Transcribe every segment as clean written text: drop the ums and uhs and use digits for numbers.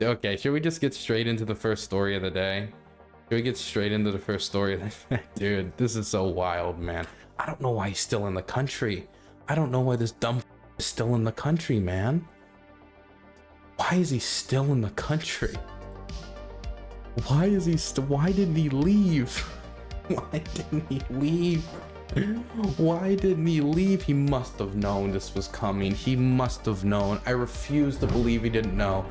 Okay, should we just get straight into the first story of the day? Should we get straight into the first story of the day? Dude, this is so wild, man. I don't know why he's still in the country. I don't know why this dumb is still in the country, man. Why is he still in the country? Why is he why didn't he leave? Why didn't he leave? Why didn't he leave? He must have known this was coming. He must have known. I refuse to believe he didn't know.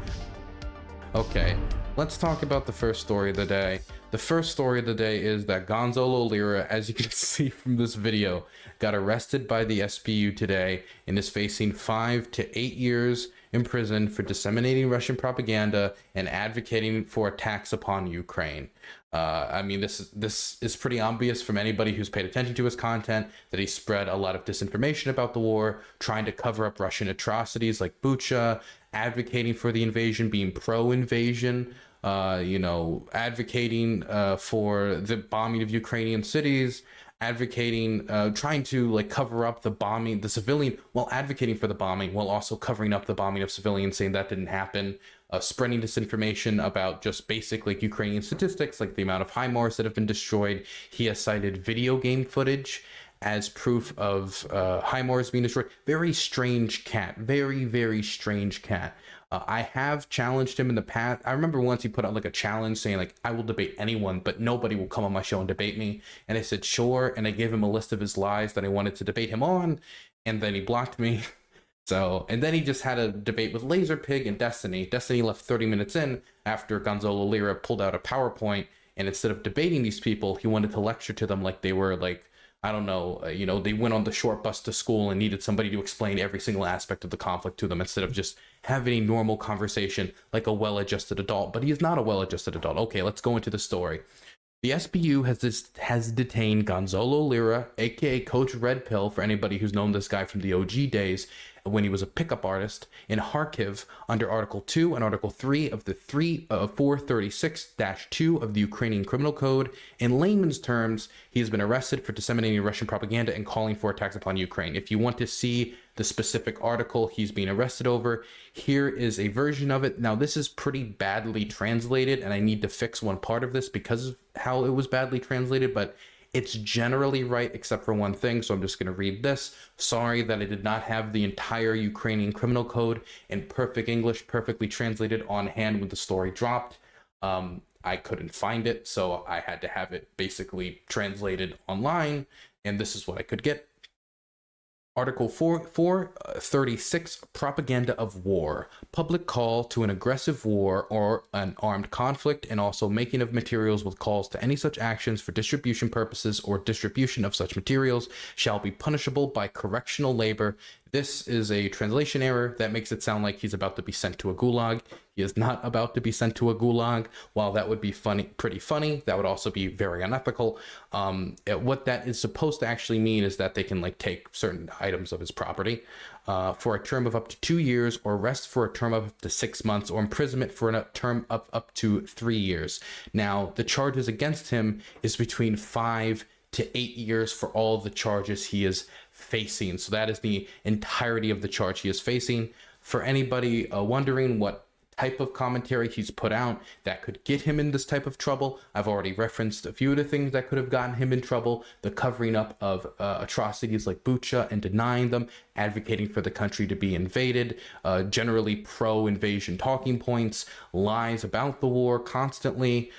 Okay, let's talk about the first story of the day. The first story of the day is that Gonzalo Lira, as you can see from this video, got arrested by the SBU today and is facing 5 to 8 years in prison for disseminating Russian propaganda and advocating for attacks upon Ukraine. I mean, this is pretty obvious from anybody who's paid attention to his content that he spread a lot of disinformation about the war, trying to cover up Russian atrocities like Bucha, advocating for the invasion, being pro-invasion, advocating for the bombing of Ukrainian cities, advocating, trying to like cover up the bombing, the civilian, while advocating for the bombing, while also covering up the bombing of civilians, saying that didn't happen, spreading disinformation about just basic like Ukrainian statistics, like the amount of HIMARS that have been destroyed. He has cited video game footage as proof of HIMARS being destroyed. Very strange cat. Very, very strange cat. I have challenged him in the past. I remember once he put out like a challenge saying like, I will debate anyone, but nobody will come on my show and debate me. And I said, sure. And I gave him a list of his lies that I wanted to debate him on. And then he blocked me. So, and then he just had a debate with Laser Pig and Destiny. Destiny left 30 minutes in after Gonzalo Lira pulled out a PowerPoint. And instead of debating these people, he wanted to lecture to them like they were like, I don't know, they went on the short bus to school and needed somebody to explain every single aspect of the conflict to them instead of just having a normal conversation like a well-adjusted adult. But he is not a well-adjusted adult. Okay, let's go into the story. The SBU has detained Gonzalo Lira, aka Coach Red Pill, for anybody who's known this guy from the OG days when he was a pickup artist, in Kharkiv under Article 2 and Article 3 of the 436-2 of the Ukrainian Criminal Code. In layman's terms, he has been arrested for disseminating Russian propaganda and calling for attacks upon Ukraine. If you want to see the specific article he's being arrested over, here is a version of it. Now, this is pretty badly translated, and I need to fix one part of this because of how it was badly translated, but it's generally right except for one thing, so I'm just going to read this. Sorry that I did not have the entire Ukrainian Criminal Code in perfect English, perfectly translated on hand when the story dropped. I couldn't find it, so I had to have it basically translated online, and this is what I could get. Article 436, Propaganda of War, public call to an aggressive war or an armed conflict, and also making of materials with calls to any such actions for distribution purposes or distribution of such materials shall be punishable by correctional labor. This is a translation error that makes it sound like he's about to be sent to a gulag. He is not about to be sent to a gulag. While that would be funny, pretty funny, that would also be very unethical. What that is supposed to actually mean is that they can like take certain items of his property for a term of up to 2 years, or arrest for a term of up to 6 months, or imprisonment for a term of up to 3 years. Now, the charges against him is between 5 to 8 years for all of the charges he is facing. So that is the entirety of the charge he is facing. For anybody wondering what type of commentary he's put out that could get him in this type of trouble, I've already referenced a few of the things that could have gotten him in trouble: the covering up of atrocities like Bucha and denying them, advocating for the country to be invaded, generally pro-invasion talking points, lies about the war constantly.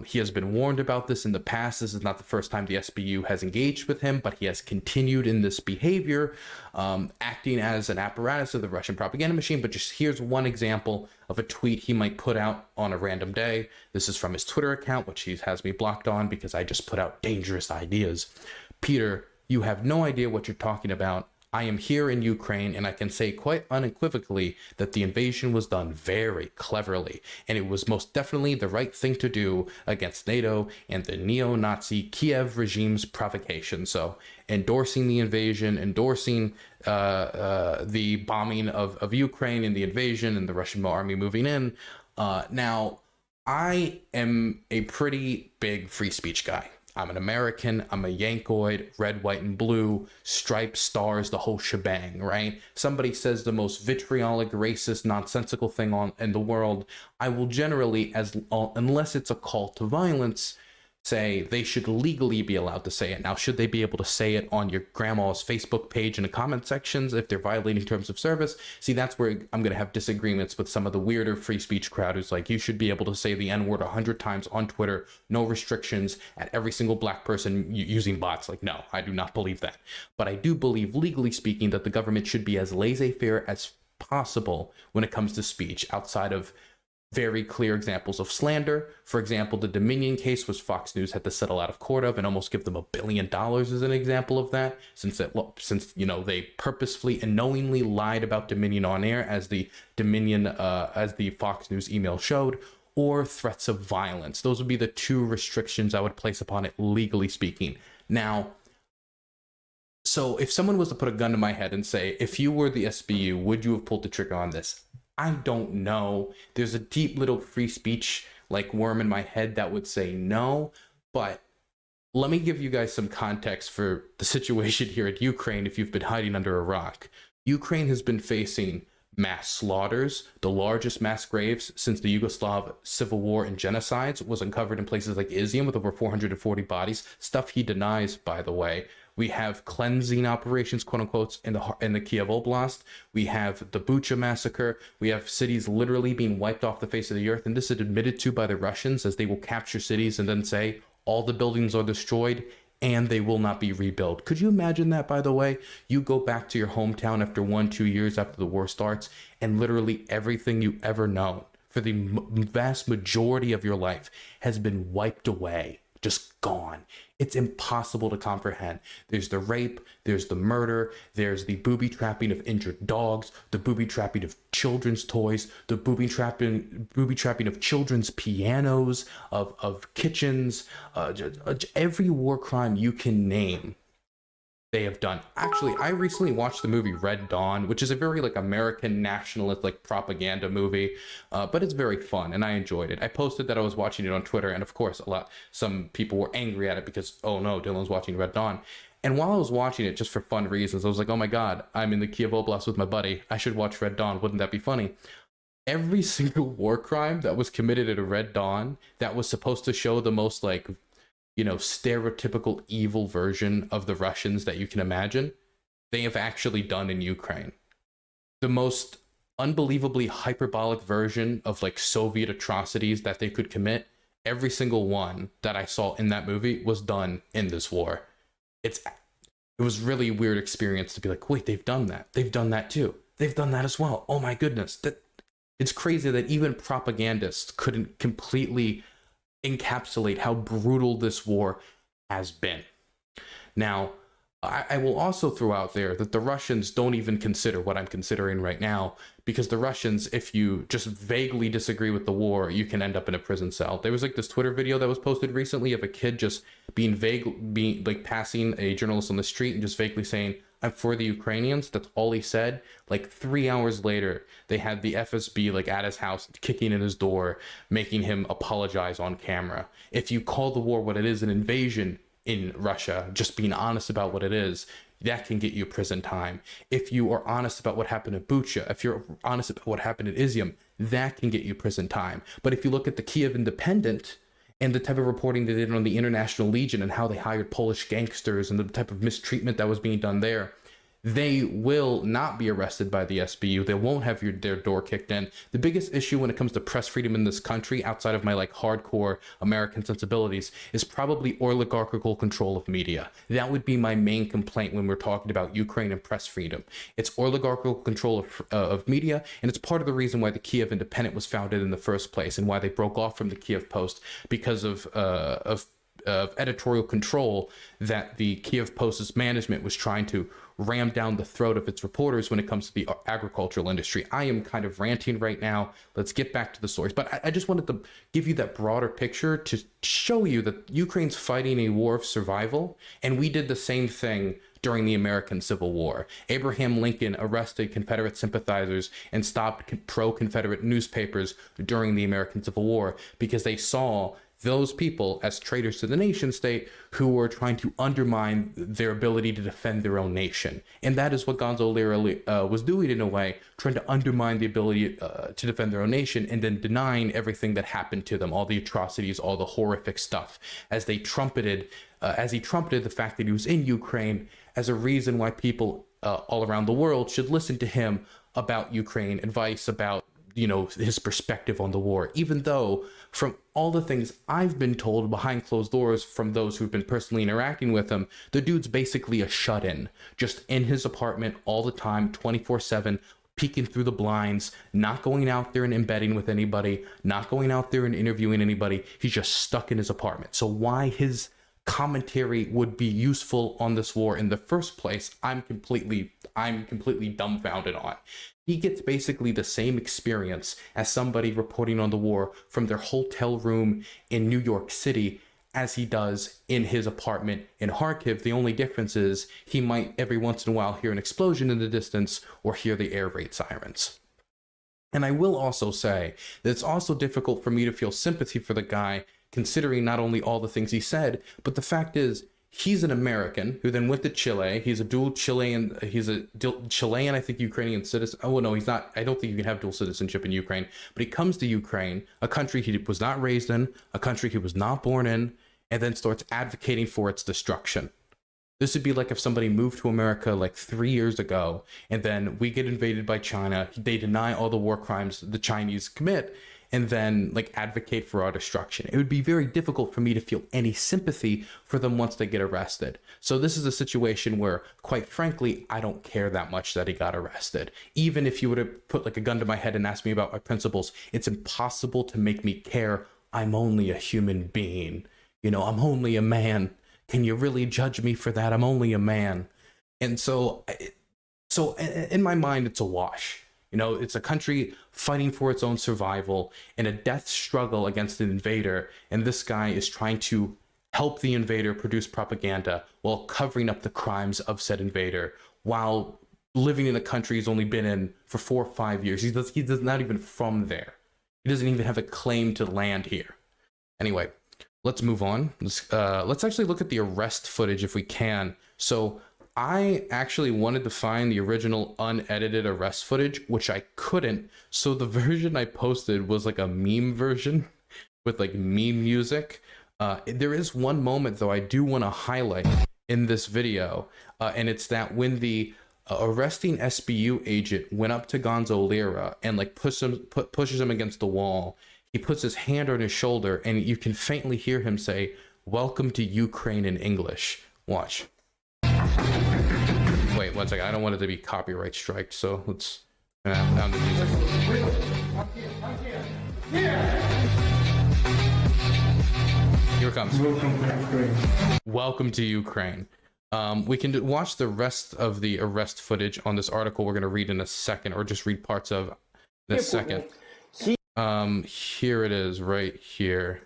He has been warned about this in the past. This is not the first time the SBU has engaged with him, but he has continued in this behavior, acting as an apparatus of the Russian propaganda machine. But just here's one example of a tweet he might put out on a random day. This is from his Twitter account, which he has me blocked on because I just put out dangerous ideas. Peter, you have no idea what you're talking about. I am here in Ukraine, and I can say quite unequivocally that the invasion was done very cleverly, and it was most definitely the right thing to do against NATO and the neo-Nazi Kiev regime's provocation. So endorsing the invasion, endorsing the bombing of Ukraine and the invasion and the Russian army moving in. Now, I am a pretty big free speech guy. I'm an American, I'm a Yankoid, red, white, and blue, stripes, stars, the whole shebang, right? Somebody says the most vitriolic, racist, nonsensical thing in the world, I will generally, unless it's a call to violence, say they should legally be allowed to say it. Now, should they be able to say it on your grandma's Facebook page in the comment sections if they're violating terms of service? See, that's where I'm going to have disagreements with some of the weirder free speech crowd who's like, you should be able to say the N-word 100 times on Twitter, no restrictions, at every single black person using bots. Like, no, I do not believe that. But I do believe, legally speaking, that the government should be as laissez-faire as possible when it comes to speech outside of very clear examples of slander. For example, the Dominion case was Fox News had to settle out of court of and almost give them $1 billion as an example of that, since they purposefully and knowingly lied about Dominion on air, as the Fox News email showed, or threats of violence. Those would be the two restrictions I would place upon it, legally speaking. Now, so if someone was to put a gun to my head and say, if you were the SBU, would you have pulled the trigger on this? I don't know. There's a deep little free speech like worm in my head that would say no, but let me give you guys some context for the situation here at Ukraine if you've been hiding under a rock. Ukraine has been facing mass slaughters. The largest mass graves since the Yugoslav civil war and genocides was uncovered in places like Izium with over 440 bodies, stuff he denies, by the way. We have cleansing operations, quote unquote, in the Kiev Oblast. We have the Bucha massacre. We have cities literally being wiped off the face of the earth. And this is admitted to by the Russians, as they will capture cities and then say all the buildings are destroyed and they will not be rebuilt. Could you imagine that, by the way? You go back to your hometown after 1-2 years after the war starts, and literally everything you ever known for the vast majority of your life has been wiped away. Just gone. It's impossible to comprehend. There's the rape, there's the murder, there's the booby trapping of injured dogs, the booby trapping of children's toys, the booby trapping of children's pianos, of kitchens, every war crime you can name. They have done. Actually, I recently watched the movie Red Dawn, which is a very American nationalist propaganda movie, but it's very fun and I enjoyed it. I posted that I was watching it on Twitter, and of course some people were angry at it because, oh no, Dylan's watching Red Dawn. And while I was watching it just for fun reasons, I was like, oh my god, I'm in the Kiev Oblast with my buddy, I should watch Red Dawn, wouldn't that be funny? Every single war crime that was committed at a Red Dawn that was supposed to show the most stereotypical evil version of the Russians that you can imagine, they have actually done in Ukraine. The most unbelievably hyperbolic version of Soviet atrocities that they could commit, every single one that I saw in that movie was done in this war. It was really a weird experience to be like, wait, they've done that. They've done that too. They've done that as well. Oh my goodness. It's crazy that even propagandists couldn't completely encapsulate how brutal this war has been. Now, I will also throw out there that the Russians don't even consider what I'm considering right now, because the Russians, if you just vaguely disagree with the war, you can end up in a prison cell. There was this Twitter video that was posted recently of a kid just passing a journalist on the street and just vaguely saying, I'm for the Ukrainians. That's all he said. 3 hours later, they had the FSB at his house, kicking in his door, making him apologize on camera. If you call the war what it is, an invasion in Russia, just being honest about what it is, that can get you prison time. If you are honest about what happened at Bucha, if you're honest about what happened at Izium, that can get you prison time. But if you look at the Kiev Independent and the type of reporting they did on the International Legion and how they hired Polish gangsters and the type of mistreatment that was being done there, they will not be arrested by the SBU. They won't have their door kicked in. The biggest issue when it comes to press freedom in this country, outside of my hardcore American sensibilities, is probably oligarchical control of media. That would be my main complaint when we're talking about Ukraine and press freedom. It's oligarchical control of media, and it's part of the reason why the Kiev Independent was founded in the first place and why they broke off from the Kiev Post, because of editorial control that the Kiev Post's management was trying to ram down the throat of its reporters when it comes to the agricultural industry. I am kind of ranting right now. Let's get back to the stories. But I just wanted to give you that broader picture to show you that Ukraine's fighting a war of survival, and we did the same thing during the American Civil War. Abraham Lincoln arrested Confederate sympathizers and stopped pro-Confederate newspapers during the American Civil War because they saw those people as traitors to the nation state who were trying to undermine their ability to defend their own nation. And that is what Gonzalo Lira was doing in a way, trying to undermine the ability to defend their own nation, and then denying everything that happened to them, all the atrocities, all the horrific stuff, as he trumpeted the fact that he was in Ukraine as a reason why people all around the world should listen to him about Ukraine, advice about, you know, his perspective on the war, even though from all the things I've been told behind closed doors from those who've been personally interacting with him, the dude's basically a shut-in, just in his apartment all the time, 24/7, peeking through the blinds, not going out there and embedding with anybody, not going out there and interviewing anybody. He's just stuck in his apartment. So why his commentary would be useful on this war in the first place, I'm completely dumbfounded on. He gets basically the same experience as somebody reporting on the war from their hotel room in New York City as he does in his apartment in Kharkiv. The only difference is he might every once in a while hear an explosion in the distance or hear the air raid sirens. And I will also say that it's also difficult for me to feel sympathy for the guy, considering not only all the things he said, but the fact is he's an American who then went to Chile. He's a dual Chilean, I think, Ukrainian citizen. Oh, no, he's not. I don't think you can have dual citizenship in Ukraine, but he comes to Ukraine, a country he was not raised in, a country he was not born in, and then starts advocating for its destruction. This would be like if somebody moved to America like 3 years ago, and then we get invaded by China. They deny all the war crimes the Chinese commit, and then like advocate for our destruction. It would be very difficult for me to feel any sympathy for them once they get arrested. So this is a situation where, quite frankly, I don't care that much that he got arrested. Even if you would have put like a gun to my head and asked me about my principles, it's impossible to make me care. I'm only a human being. You know, I'm only a man. Can you really judge me for that? I'm only a man. And so in my mind, it's a wash. You know, it's a country fighting for its own survival in a death struggle against an invader. And this guy is trying to help the invader produce propaganda while covering up the crimes of said invader, while living in a country he's only been in for 4 or 5 years. He's not even from there. He doesn't even have a claim to land here. Anyway, let's move on. Let's actually look at the arrest footage if we can. So I actually wanted to find the original unedited arrest footage, which I couldn't. So the version I posted was like a meme version with like meme music. There is one moment though I do want to highlight in this video, and it's that when the arresting SBU agent went up to Gonzalo Lira and like pushes him against the wall, he puts his hand on his shoulder and you can faintly hear him say, "Welcome to Ukraine" in English. Watch. Wait 1 second. I don't want it to be copyright striked, so let's down the music. Here it comes. Welcome to Ukraine. We can watch the rest of the arrest footage on this article we're going to read in a second, or just read parts of in a second. Here it is, right here.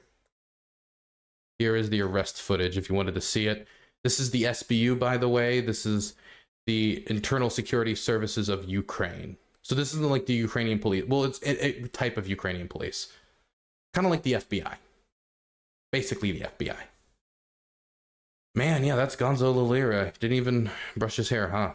Here is the arrest footage if you wanted to see it. This is the SBU, by the way. This is the Internal Security Services of Ukraine. So this isn't like the Ukrainian police. Well, it's a type of Ukrainian police. Kind of like the FBI. Basically the FBI. Man, yeah, that's Gonzalo Lira. Didn't even brush his hair, huh?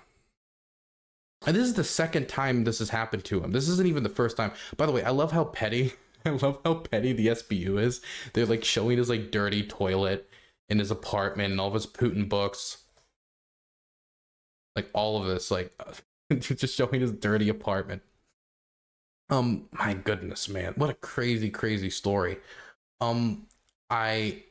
And this is the second time this has happened to him. This isn't even the first time. By the way, I love how petty the SBU is. They're like showing his like dirty toilet in his apartment and all of his Putin books. Like all of this, like just showing his dirty apartment. My goodness, man, what a crazy story. I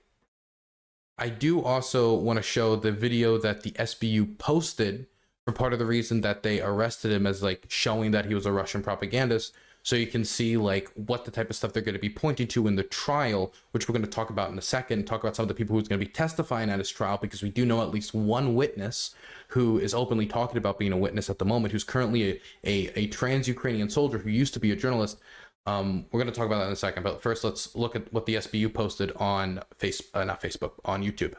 do also want to show the video that the SBU posted for part of the reason that they arrested him, as like showing that he was a Russian propagandist. So you can see like what the type of stuff they're going to be pointing to in the trial, which we're going to talk about in a second, talk about some of the people who's going to be testifying at his trial, because we do know at least one witness who is openly talking about being a witness at the moment, who's currently a trans Ukrainian soldier who used to be a journalist. We're going to talk about that in a second, but first let's look at what the SBU posted on on YouTube.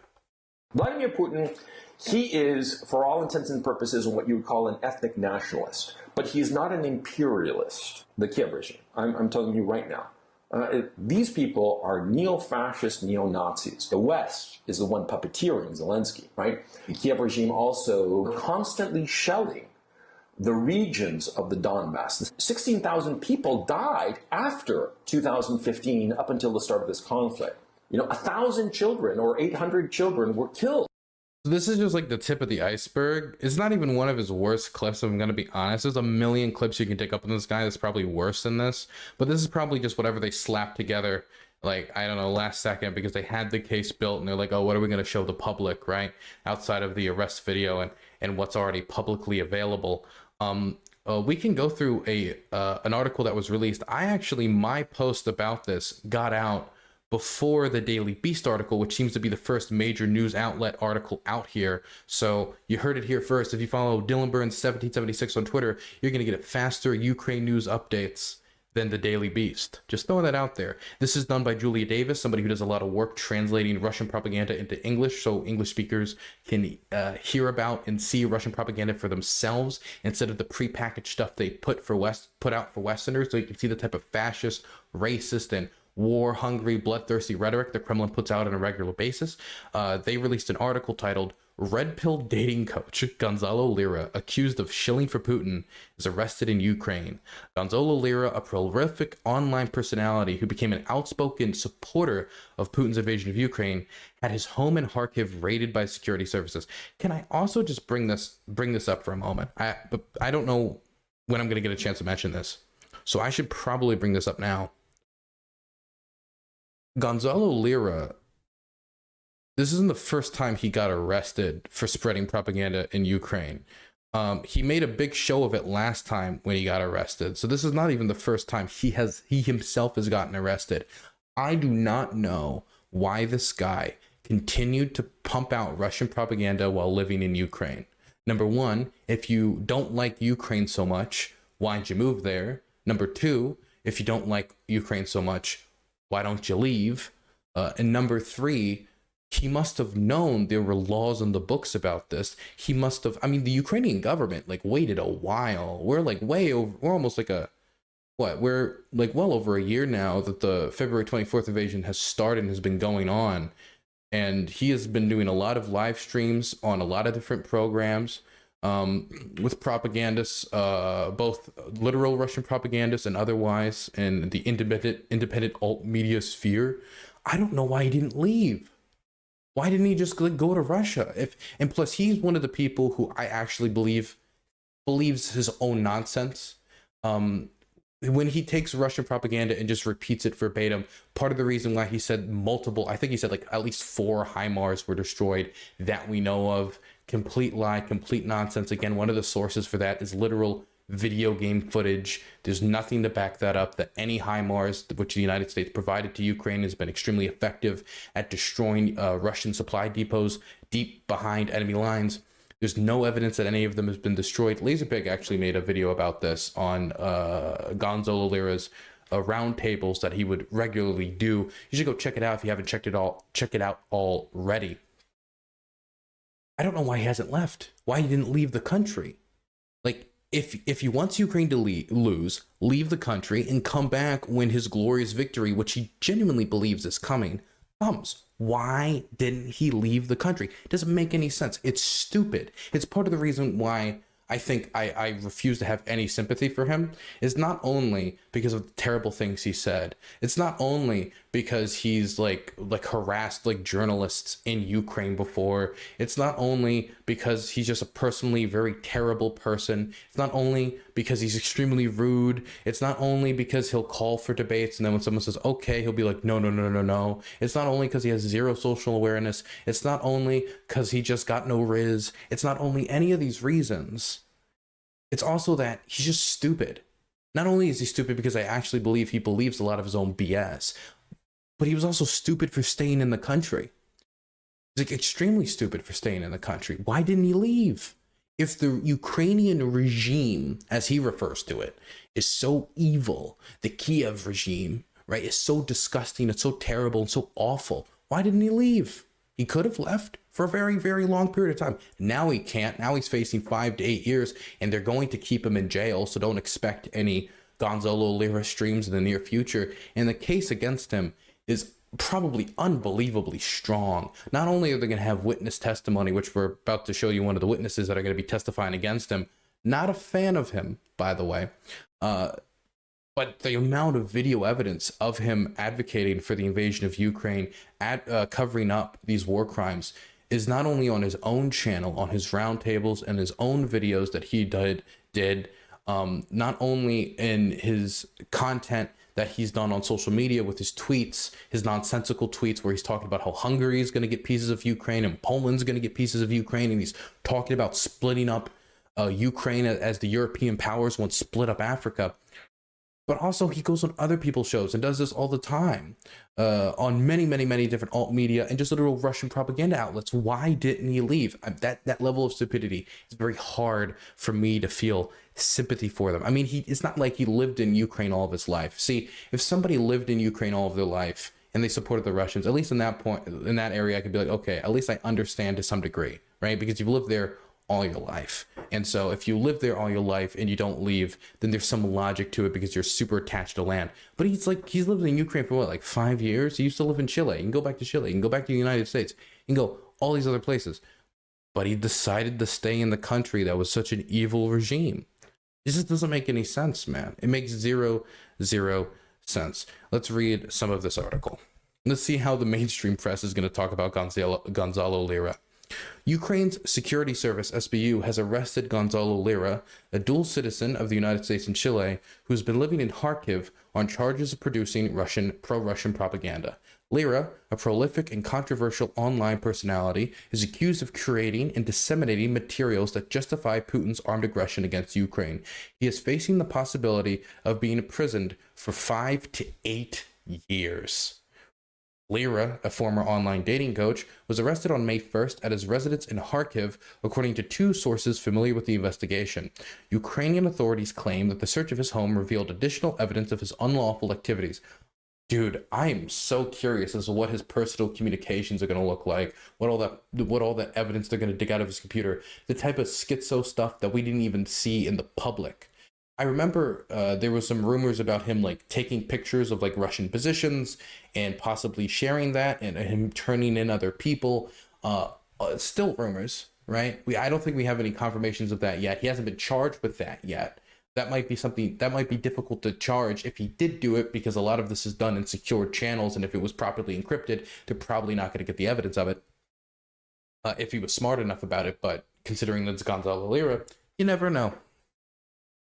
Vladimir Putin, he is, for all intents and purposes, what you would call an ethnic nationalist, but he's not an imperialist, the Kiev regime. I'm telling you right now. These people are neo-fascist, neo-Nazis. The West is the one puppeteering Zelensky, right? The Kiev regime also constantly shelling the regions of the Donbass. 16,000 people died after 2015 up until the start of this conflict. 1,000 children or 800 children were killed. This is just like the tip of the iceberg. It's not even one of his worst clips, if I'm going to be honest. There's a million clips you can take up on this guy that's probably worse than this. But this is probably just whatever they slapped together, like, I don't know, last second, because they had the case built and they're like, oh, what are we going to show the public, right? Outside of the arrest video and what's already publicly available. We can go through an article that was released. My post about this got out before the Daily Beast article, which seems to be the first major news outlet article out here. So you heard it here first. If you follow DylanBurns1776 on Twitter, you're going to get faster Ukraine news updates than the Daily Beast. Just throwing that out there. This is done by Julia Davis, somebody who does a lot of work translating Russian propaganda into English, so English speakers can hear about and see Russian propaganda for themselves instead of the prepackaged stuff they put out for Westerners. So you can see the type of fascist, racist, and war-hungry, bloodthirsty rhetoric the Kremlin puts out on a regular basis. They released an article titled "Red Pill Dating Coach Gonzalo Lira, accused of shilling for Putin, is arrested in Ukraine." Gonzalo Lira, a prolific online personality who became an outspoken supporter of Putin's invasion of Ukraine, had his home in Kharkiv raided by security services. Can I also just bring this up for a moment? I don't know when I'm going to get a chance to mention this, so I should probably bring this up now. Gonzalo Lira, this isn't the first time he got arrested for spreading propaganda in Ukraine. He made a big show of it last time when he got arrested. So this is not even the first time he himself has gotten arrested. I do not know why this guy continued to pump out Russian propaganda while living in Ukraine. Number one, if you don't like Ukraine so much, why'd you move there? Number two, if you don't like Ukraine so much, why don't you leave? And number three, he must have known there were laws in the books about this. He must have, the Ukrainian government waited a while. We're almost we're well over a year now that the February 24th invasion has started and has been going on. And he has been doing a lot of live streams on a lot of different programs with propagandists, both literal Russian propagandists and otherwise, and the independent alt media sphere. I don't know why he didn't leave. Why didn't he just go to Russia? And plus, he's one of the people who I actually believes his own nonsense. When he takes Russian propaganda and just repeats it verbatim, part of the reason why he said I think he said at least 4 HIMARS were destroyed that we know of. Complete lie, complete nonsense. Again, one of the sources for that is literal video game footage. There's nothing to back that up, that any HIMARS which the United States provided to Ukraine has been extremely effective at destroying Russian supply depots deep behind enemy lines. There's no evidence that any of them has been destroyed. Laserpig actually made a video about this on Gonzalo Lira's roundtables that he would regularly do. You should go check it out if you haven't check it out already. I don't know why he hasn't left. Why he didn't leave the country. If he wants Ukraine to lose, leave the country and come back when his glorious victory, which he genuinely believes is coming, comes. Why didn't he leave the country? It doesn't make any sense. It's stupid. It's part of the reason why I think I refuse to have any sympathy for him, is not only because of the terrible things he said. It's not only because he's harassed journalists in Ukraine before. It's not only because he's just a personally very terrible person. It's not only because he's extremely rude. It's not only because he'll call for debates and then when someone says okay, he'll be like no. It's not only because he has zero social awareness. It's not only because he just got no riz. It's not only any of these reasons. It's also that he's just stupid. Not only is he stupid because I actually believe he believes a lot of his own BS, but he was also stupid for staying in the country. He's extremely stupid for staying in the country. Why didn't he leave? If the Ukrainian regime, as he refers to it, is so evil, the Kiev regime, right, is so disgusting, it's so terrible and so awful, why didn't he leave? He could have left for a very, very long period of time. Now he can't. Now he's facing 5 to 8 years, and they're going to keep him in jail. So don't expect any Gonzalo Lira streams in the near future, and the case against him is probably unbelievably strong. Not only are they going to have witness testimony, which we're about to show you one of the witnesses that are going to be testifying against him, not a fan of him, by the way, but the amount of video evidence of him advocating for the invasion of Ukraine, covering up these war crimes, is not only on his own channel, on his roundtables and his own videos that he did, not only in his content that he's done on social media with his tweets, his nonsensical tweets where he's talking about how Hungary is going to get pieces of Ukraine and Poland's going to get pieces of Ukraine, and he's talking about splitting up Ukraine as the European powers once split up Africa. But also he goes on other people's shows and does this all the time on many different alt media and just literal Russian propaganda outlets. Why didn't he leave? That level of stupidity is very hard for me to feel sympathy for them. I mean, it's not like he lived in Ukraine all of his life. See, if somebody lived in Ukraine all of their life and they supported the Russians, at least in that point, in that area, I could be like, okay, at least I understand to some degree, right? Because you've lived there all your life. And so if you live there all your life and you don't leave, then there's some logic to it because you're super attached to land. But he's lived in Ukraine for what, like 5 years? He used to live in Chile. You can go back to Chile. You can go back to the United States. You can go all these other places. But he decided to stay in the country that was such an evil regime. This just doesn't make any sense, man. It makes zero sense. Let's read some of this article. Let's see how the mainstream press is going to talk about Gonzalo Lira. Ukraine's security service, SBU, has arrested Gonzalo Lira, a dual citizen of the United States and Chile, who's been living in Kharkiv on charges of producing pro-Russian propaganda. Lira, a prolific and controversial online personality, is accused of creating and disseminating materials that justify Putin's armed aggression against Ukraine. He is facing the possibility of being imprisoned for 5 to 8 years. Lira, a former online dating coach, was arrested on May 1st at his residence in Kharkiv, according to two sources familiar with the investigation. Ukrainian authorities claim that the search of his home revealed additional evidence of his unlawful activities. Dude, I am so curious as to what his personal communications are going to look like, what all that evidence they're going to dig out of his computer, the type of schizo stuff that we didn't even see in the public. I remember there was some rumors about him like taking pictures of like Russian positions and possibly sharing that, and him turning in other people. Still rumors, right? I don't think we have any confirmations of that yet. He hasn't been charged with that yet. That might be something that might be difficult to charge if he did do it, because a lot of this is done in secured channels, and if it was properly encrypted, they're probably not going to get the evidence of it if he was smart enough about it. But considering that it's Gonzalo Lira, you never know.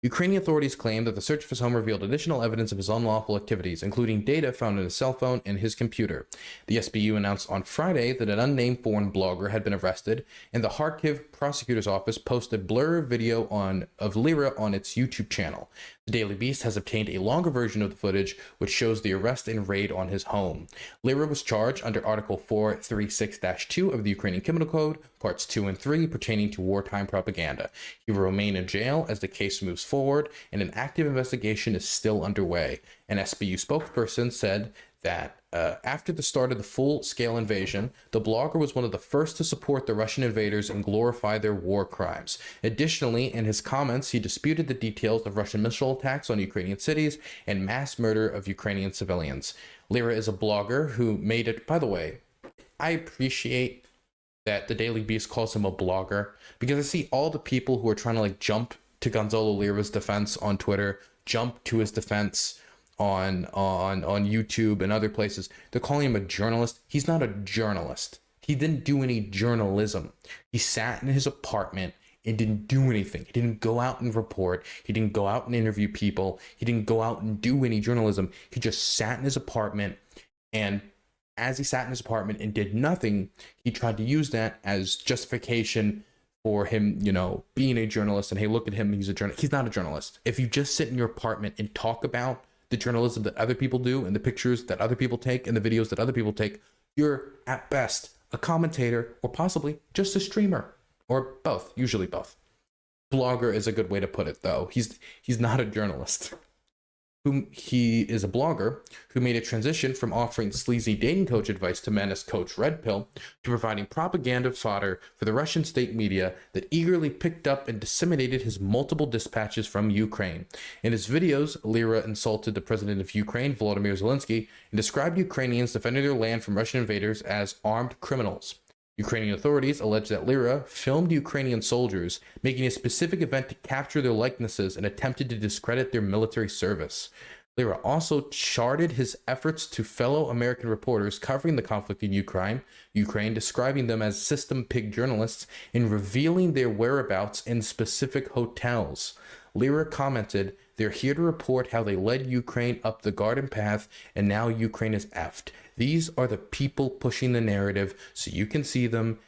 Ukrainian authorities claim that the search of his home revealed additional evidence of his unlawful activities, including data found in his cell phone and his computer. The SBU announced on Friday that an unnamed foreign blogger had been arrested, and the Kharkiv prosecutor's office posted blur video of Lira on its YouTube channel. The Daily Beast has obtained a longer version of the footage, which shows the arrest and raid on his home. Lira was charged under Article 436-2 of the Ukrainian Criminal Code, Parts 2 and 3, pertaining to wartime propaganda. He will remain in jail as the case moves forward, and an active investigation is still underway. An SBU spokesperson said that after the start of the full-scale invasion, the blogger was one of the first to support the Russian invaders and glorify their war crimes. Additionally, in his comments, he disputed the details of Russian missile attacks on Ukrainian cities and mass murder of Ukrainian civilians. Lira is a blogger who made it. By the way, I appreciate that the Daily Beast calls him a blogger, because I see all the people who are trying to like jump to Gonzalo Lira's defense on Twitter, jump to his defense on YouTube and other places. They're calling him a journalist. He's not a journalist. He didn't do any journalism. He sat in his apartment and didn't do anything. He didn't go out and report. He didn't go out and interview people. He didn't go out and do any journalism. He just sat in his apartment, and as he sat in his apartment and did nothing, he tried to use that as justification for him, being a journalist. And hey, look at him, he's a journalist. He's not a journalist. If you just sit in your apartment and talk about the journalism that other people do and the pictures that other people take and the videos that other people take, you're at best a commentator or possibly just a streamer, or both, usually both. Blogger is a good way to put it, though. He's not a journalist. whom he is a blogger who made a transition from offering sleazy dating coach advice to men as Coach Red Pill to providing propaganda fodder for the Russian state media that eagerly picked up and disseminated his multiple dispatches from Ukraine. In his videos, Lira insulted the president of Ukraine, Volodymyr Zelensky, and described Ukrainians defending their land from Russian invaders as armed criminals. Ukrainian authorities allege that Lira filmed Ukrainian soldiers making a specific event to capture their likenesses and attempted to discredit their military service. Lira also charted his efforts to fellow American reporters covering the conflict in Ukraine, describing them as system pig journalists and revealing their whereabouts in specific hotels. Lira commented, "They're here to report how they led Ukraine up the garden path and now Ukraine is effed. These are the people pushing the narrative so you can see them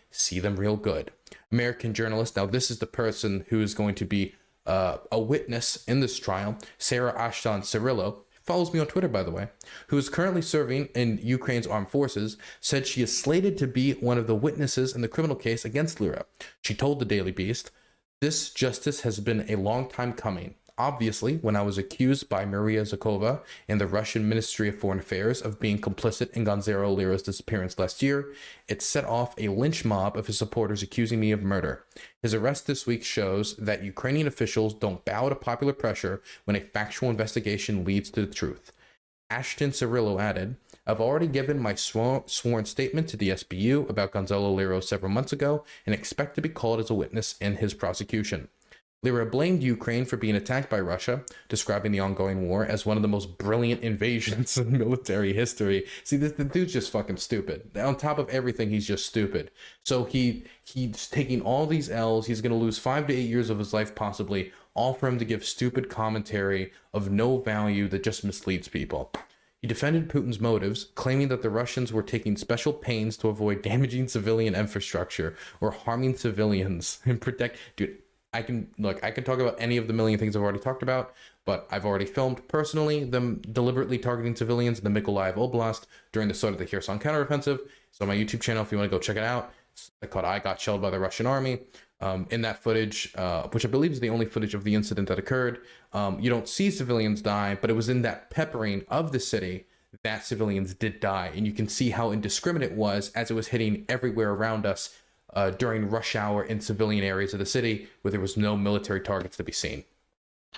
real good." American journalist, now this is the person who is going to be a witness in this trial, Sarah Ashton Cirillo, follows me on Twitter, by the way, who is currently serving in Ukraine's armed forces, said she is slated to be one of the witnesses in the criminal case against Lira. She told the Daily Beast, "This justice has been a long time coming. Obviously, when I was accused by Maria Zakharova and the Russian Ministry of Foreign Affairs of being complicit in Gonzalo Lira's disappearance last year, it set off a lynch mob of his supporters accusing me of murder. His arrest this week shows that Ukrainian officials don't bow to popular pressure when a factual investigation leads to the truth." Ashton Cirillo added, "I've already given my sworn statement to the SBU about Gonzalo Lira several months ago and expect to be called as a witness in his prosecution." Lira blamed Ukraine for being attacked by Russia, describing the ongoing war as one of the most brilliant invasions in military history. See, the dude's just fucking stupid. On top of everything, he's just stupid. So he's taking all these L's. He's going to lose 5 to 8 years of his life, possibly, all for him to give stupid commentary of no value that just misleads people. He defended Putin's motives, claiming that the Russians were taking special pains to avoid damaging civilian infrastructure or harming civilians and protect... Dude, I can talk about any of the million things I've already talked about, but I've already filmed personally them deliberately targeting civilians in the Mykolaiv Oblast during the start of the Kherson counteroffensive. So on my YouTube channel, if you want to go check it out, it's called "I Got Shelled by the Russian Army." In that footage, which I believe is the only footage of the incident that occurred, you don't see civilians die, but it was in that peppering of the city that civilians did die, and you can see how indiscriminate it was as it was hitting everywhere around us during rush hour in civilian areas of the city where there was no military targets to be seen,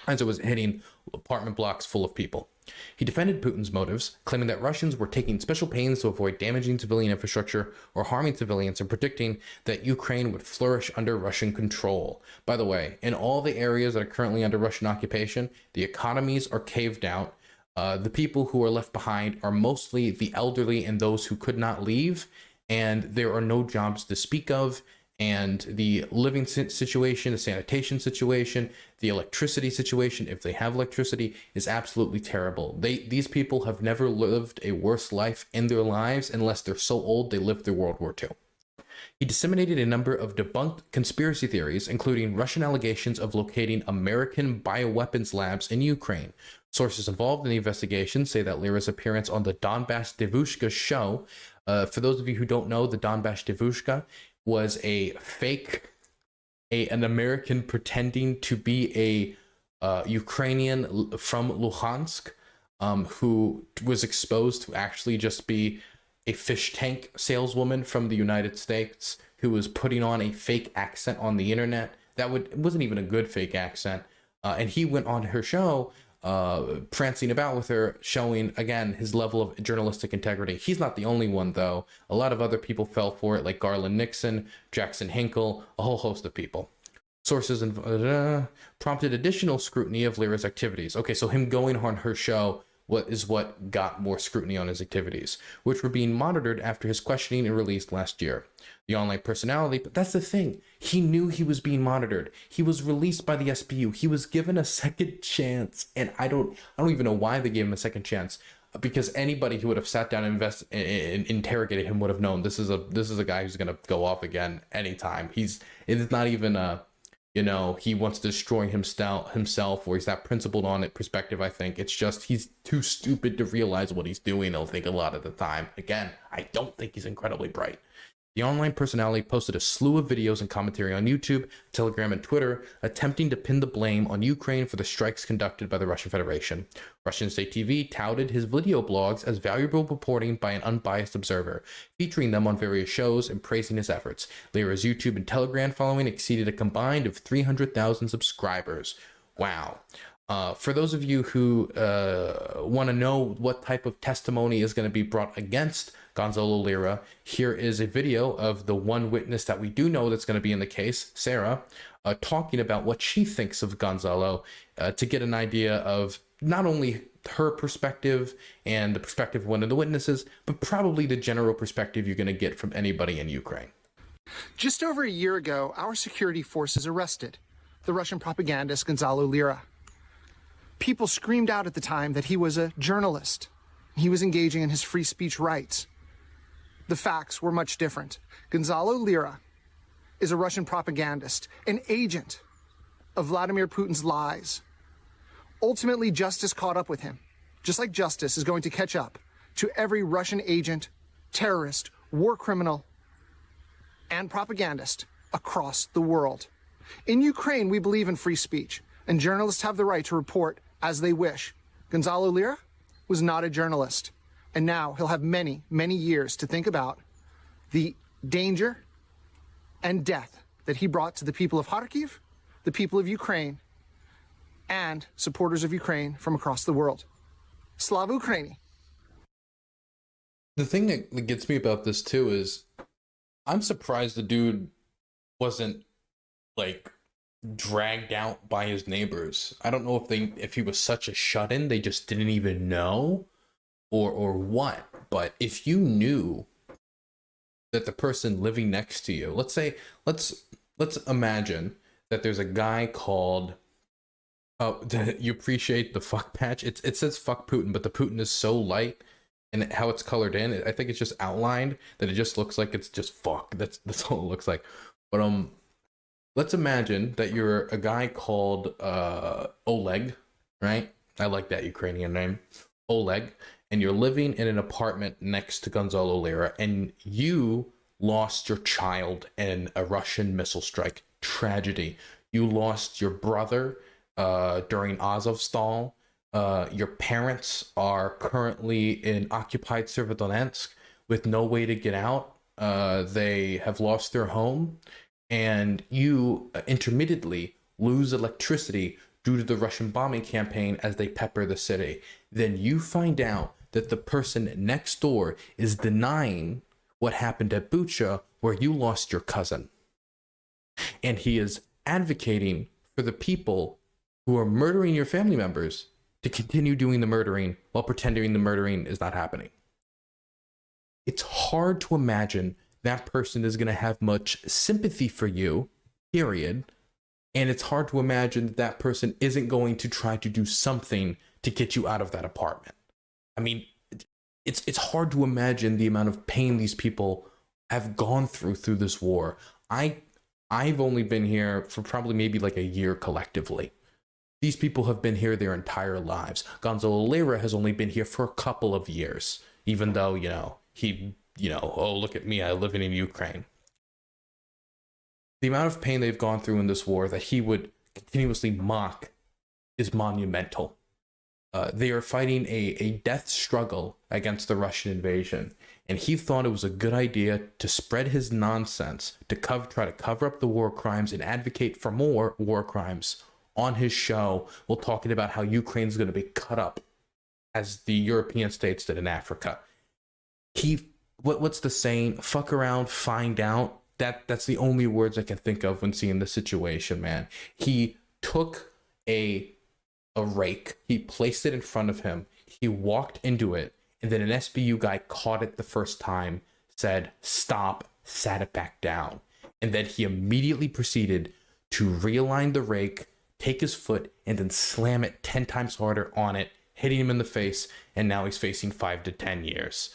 as it was hitting apartment blocks full of people. He defended Putin's motives, claiming that Russians were taking special pains to avoid damaging civilian infrastructure or harming civilians and predicting that Ukraine would flourish under Russian control. By the way, in all the areas that are currently under Russian occupation, the economies are caved out. The people who are left behind are mostly the elderly and those who could not leave, and there are no jobs to speak of, and the living situation, the sanitation situation, the electricity situation, if they have electricity, is absolutely terrible. These people have never lived a worse life in their lives unless they're so old they lived through World War II. He disseminated a number of debunked conspiracy theories, including Russian allegations of locating American bioweapons labs in Ukraine. Sources involved in the investigation say that Lira's appearance on the Donbass Devushka show, for those of you who don't know, the Donbass Devushka was an American pretending to be a Ukrainian from Luhansk, who was exposed to actually just be a fish tank saleswoman from the United States who was putting on a fake accent on the internet. It wasn't even a good fake accent. And he went on her show, prancing about with her, showing again his level of journalistic integrity. He's not the only one, though. A lot of other people fell for it, like Garland Nixon, Jackson Hinkle, a whole host of people. Sources prompted additional scrutiny of Lira's activities. Okay, so him going on her show what got more scrutiny on his activities, which were being monitored after his questioning and released last year. The online personality, but that's the thing. He knew he was being monitored. He was released by the SBU. He was given a second chance, and I don't even know why they gave him a second chance, because anybody who would have sat down and interrogated him would have known this is a guy who's gonna go off again anytime. It's not even he wants to destroy himself, or he's that principled on it perspective. I think it's just he's too stupid to realize what he's doing, I think, a lot of the time. Again, I don't think he's incredibly bright. The online personality posted a slew of videos and commentary on YouTube, Telegram, and Twitter, attempting to pin the blame on Ukraine for the strikes conducted by the Russian Federation. Russian state TV touted his video blogs as valuable reporting by an unbiased observer, featuring them on various shows and praising his efforts. Lira's YouTube and Telegram following exceeded a combined of 300,000 subscribers. Wow. For those of you who want to know what type of testimony is going to be brought against Gonzalo Lira, here is a video of the one witness that we do know that's going to be in the case, Sarah, talking about what she thinks of Gonzalo, to get an idea of not only her perspective and the perspective of one of the witnesses, but probably the general perspective you're going to get from anybody in Ukraine. Just over a year ago, our security forces arrested the Russian propagandist Gonzalo Lira. People screamed out at the time that he was a journalist. He was engaging in his free speech rights. The facts were much different. Gonzalo Lira is a Russian propagandist, an agent of Vladimir Putin's lies. Ultimately, justice caught up with him, just like justice is going to catch up to every Russian agent, terrorist, war criminal, and propagandist across the world. In Ukraine, we believe in free speech, and journalists have the right to report as they wish. Gonzalo Lira was not a journalist, and now he'll have many, many years to think about the danger and death that he brought to the people of Kharkiv, the people of Ukraine, and supporters of Ukraine from across the world. Slava Ukraini. The thing that gets me about this too is I'm surprised the dude wasn't like dragged out by his neighbors. I don't know if he was such a shut-in they just didn't even know or what, but if you knew that the person living next to you, let's imagine that there's a guy called you appreciate the fuck patch. It says fuck Putin, but the Putin is so light and how it's colored in, I think it's just outlined that it just looks like it's just fuck. That's all it looks like. But let's imagine that you're a guy called Oleg, right? I like that Ukrainian name, Oleg, and you're living in an apartment next to Gonzalo Lira, and you lost your child in a Russian missile strike. Tragedy. You lost your brother during Azovstal. Your parents are currently in occupied Severodonetsk with no way to get out. They have lost their home, and you intermittently lose electricity due to the Russian bombing campaign as they pepper the city. Then you find out that the person next door is denying what happened at Bucha, where you lost your cousin. And he is advocating for the people who are murdering your family members to continue doing the murdering while pretending the murdering is not happening. It's hard to imagine that person is going to have much sympathy for you, period. And it's hard to imagine that that person isn't going to try to do something to get you out of that apartment. I mean, it's hard to imagine the amount of pain these people have gone through this war. I've only been here for probably maybe like a year collectively. These people have been here their entire lives. Gonzalo Lira has only been here for a couple of years, even though, oh, look at me, I live in Ukraine. The amount of pain they've gone through in this war that he would continuously mock is monumental. They are fighting a death struggle against the Russian invasion, and he thought it was a good idea to spread his nonsense, to try to cover up the war crimes and advocate for more war crimes on his show, while talking about how Ukraine's going to be cut up as the European states did in Africa. What's the saying? Fuck around, find out. That's the only words I can think of when seeing this situation, man. He took a rake, he placed it in front of him, he walked into it, and then an SBU guy caught it the first time, said stop, sat it back down, and then he immediately proceeded to realign the rake, take his foot, and then slam it 10 times harder on it, hitting him in the face, and now he's facing 5 to 10 years.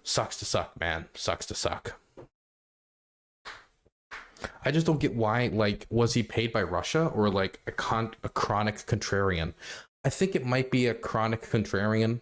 Sucks to suck, man. Sucks to suck. I just don't get why, like, was he paid by Russia or like a chronic contrarian? I think it might be a chronic contrarian.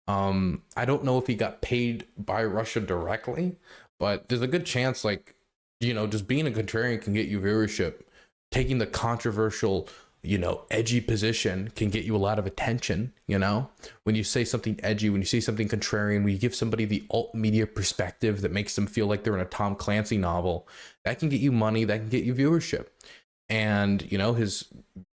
I don't know if he got paid by Russia directly, but there's a good chance, like, you know, just being a contrarian can get you viewership. Taking the controversial, you know, edgy position can get you a lot of attention. You know, when you say something edgy, when you say something contrarian, when you give somebody the alt media perspective that makes them feel like they're in a Tom Clancy novel, that can get you money, that can get you viewership. And, you know, his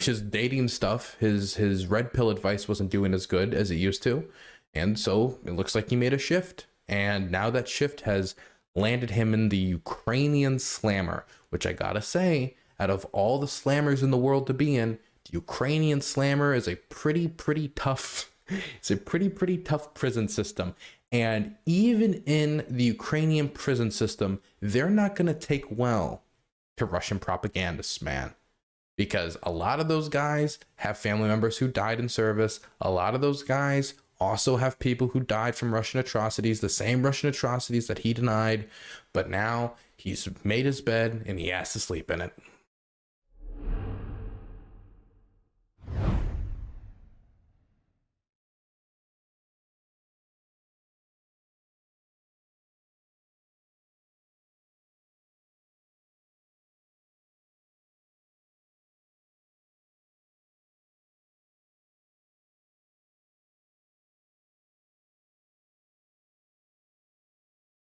dating stuff, his red pill advice wasn't doing as good as it used to. And so it looks like he made a shift. And now that shift has landed him in the Ukrainian slammer, which I gotta say, out of all the slammers in the world to be in, the Ukrainian slammer is a pretty tough, it's a pretty tough prison system. And even in the Ukrainian prison system, they're not gonna take well to Russian propagandists, man. Because a lot of those guys have family members who died in service. A lot of those guys also have people who died from Russian atrocities, the same Russian atrocities that he denied. But now he's made his bed and he has to sleep in it.